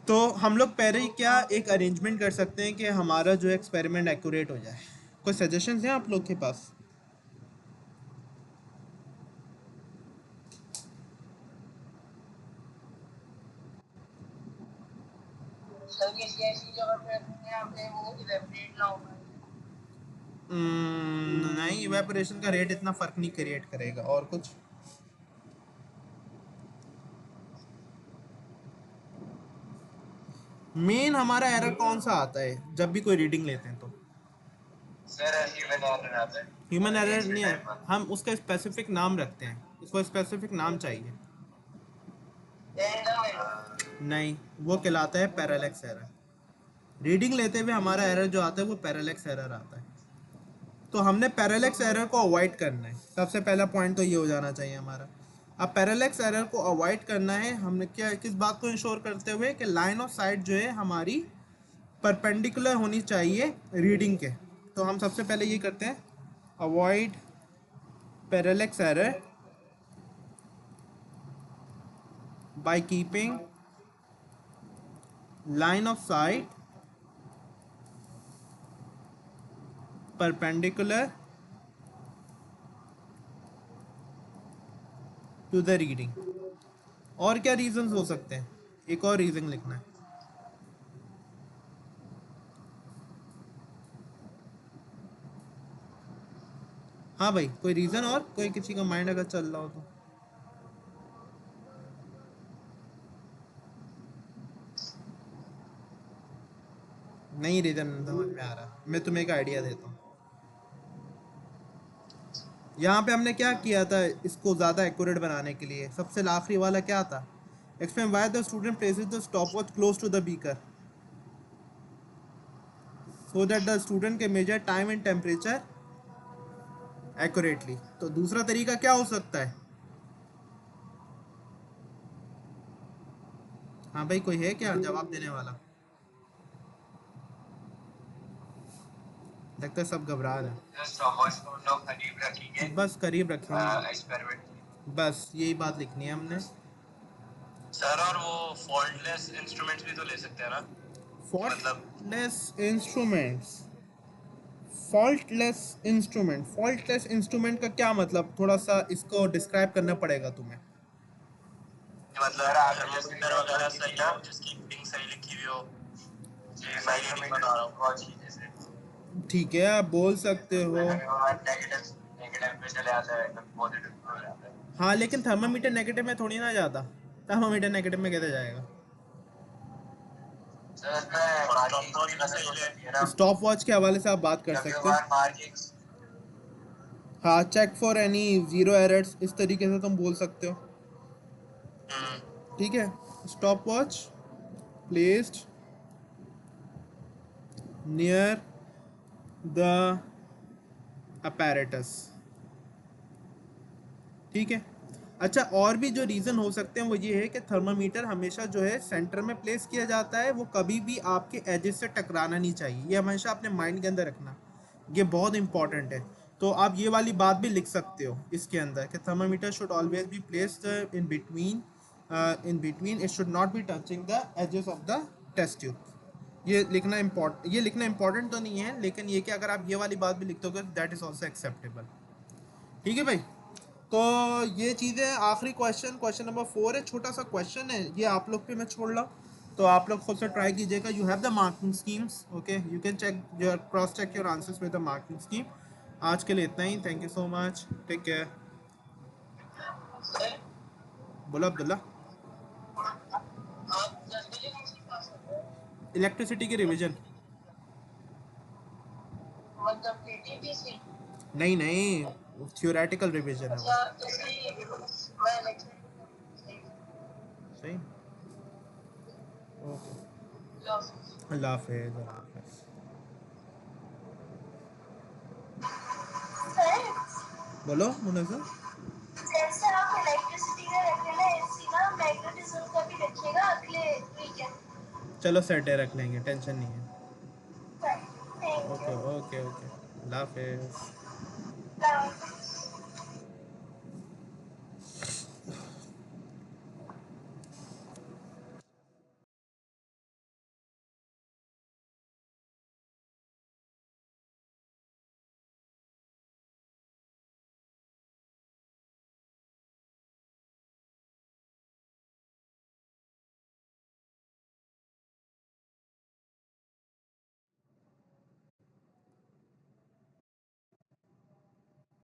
तो हम लोग पहले ही क्या एक अरेंजमेंट कर सकते हैं कि हमारा जो एक्सपेरिमेंट एक्यूरेट हो जाए। कोई सजेशंस हैं आप लोग के पास? सर किसी ऐसी जगह पे रखते हैं आपने वो इवेपोरेट ना हो। नहीं, इवेपोरेशन का रेट इतना फ़र्क नहीं क्रिएट करेगा। और कुछ? मेन हमारा एरर कौन सा आता है जब भी कोई रीडिंग लेते हैं तो? सर ह्यूमन एरर आता है। ह्यूमन एरर नहीं है, हम उसका स्पेसिफिक नाम रखते हैं, उसको स्पेसिफिक नाम चाहिए। नहीं, वो कहलाता है पैरालेक्स एरर। रीडिंग लेते हुए हमारा एरर जो आता है वो पैरालेक्स एरर आता है। तो हमने पैरालेक्स एरर को अवॉइड करना है, सबसे पहला पॉइंट तो ये हो जाना चाहिए हमारा। अब पैरालेक्स एरर को अवॉइड करना है हमने क्या, किस बात को इंश्योर करते हुए कि लाइन ऑफ साइट जो है हमारी परपेंडिकुलर होनी चाहिए रीडिंग के। तो हम सबसे पहले ये करते हैं, avoid parallax error by keeping line of sight perpendicular to the reading। और क्या रीजंस हो सकते हैं? एक और रीजन लिखना है। हाँ भाई, कोई रीजन और कोई किसी का माइंड अगर चल रहा हो तो? नहीं, रीजन समझ में आ रहा, मैं तुम्हें एक आइडिया देता हूँ। यहाँ पे हमने क्या किया था इसको ज़्यादा एक्यूरेट बनाने के लिए, सबसे आखिरी वाला क्या था? Explain why the student places the stopwatch close to the beaker so that the student can measure time and temperature accurately. तो दूसरा तरीका क्या हो सकता है? हाँ भाई, कोई है क्या जवाब देने वाला? लगता है सब घबरा रहे हैं। स्टॉपवॉच को हम लोग करीब रखेंगे बस करीब रखेंगे, एक्सपेरिमेंट। बस यही बात लिखनी है हमने। सर और वो फॉल्टलेस इंस्ट्रूमेंट्स भी तो ले सकते हैं ना, मतलब फॉल्टलेस इंस्ट्रूमेंट्स, फॉल्टलेस इंस्ट्रूमेंट का क्या मतलब? थोड़ा सा इसको डिस्क्राइब करना पड़ेगा तुम्हें। मतलब रजिस्टर वगैरह सही हो, जिसकी रीडिंग सही लिखी हुई हो। जी मैं रीडिंग बता रहा हूँ बहुत चीजें से। ठीक है, आप बोल सकते हो। नेगेटिव नेगेटिव पे चले आता है, कभी पॉजिटिव पे हो जाता है। हाँ, लेकिन थर्मामीटर नेगेटिव में थोड़ी ना जाता, थर्मामीटर नेगेटिव में कैसे जाएगा? सर इसमें मार्किंग भी सही है ना, स्टॉप वॉच के हवाले से आप बात कर कभी सकते हो। कभार मार्किंग्स। हाँ, check for any zero errors, इस तरीके से तुम बोल सकते हो। ठीक है, stopwatch placed near the apparatus। ठीक है, अच्छा, और भी जो रीज़न हो सकते हैं वो ये है कि थर्मामीटर हमेशा जो है सेंटर में प्लेस किया जाता है, वो कभी भी आपके एजेस से टकराना नहीं चाहिए, ये हमेशा अपने माइंड के अंदर रखना, ये बहुत इंपॉर्टेंट है। तो आप ये वाली बात भी लिख सकते हो इसके अंदर कि thermometer should always be placed in between it should not be touching the edges of the test tube. ये लिखना इम्पोर्टेंट तो नहीं है, लेकिन ये कि अगर आप ये वाली बात भी लिख दोगे दैट इज़ ऑल्सो एक्सेप्टेबल। ठीक है भाई। तो ये चीज़ें, आखिरी क्वेश्चन, क्वेश्चन नंबर 4 है, छोटा सा क्वेश्चन है ये, आप लोग पे मैं छोड़ रहा हूँ, तो आप लोग खुद से ट्राई कीजिएगा। You have the marking schemes, okay, you can check your cross check your answers with the marking scheme. आज के लिए इतना ही, thank you so much, take care. बोला अब्दुल्ला। इलेक्ट्रिसिटी की रिवीजन? नहीं नहीं, थियोरेटिकल रिवीजन है वो। सही, ओके, अल्लाह हाफिज़, अल्लाह हाफिज़। बोलो मुनज़्ज़म। जैसे आप इलेक्ट्रिसिटी का रख रहे हैं, इसी ना मैग्नेटिज्म का भी रखिएगा अगले वीकेंड। चलो सेट है, रख लेंगे, टेंशन नहीं है। Thank okay you. Okay okay, अल्लाह हाफिज़।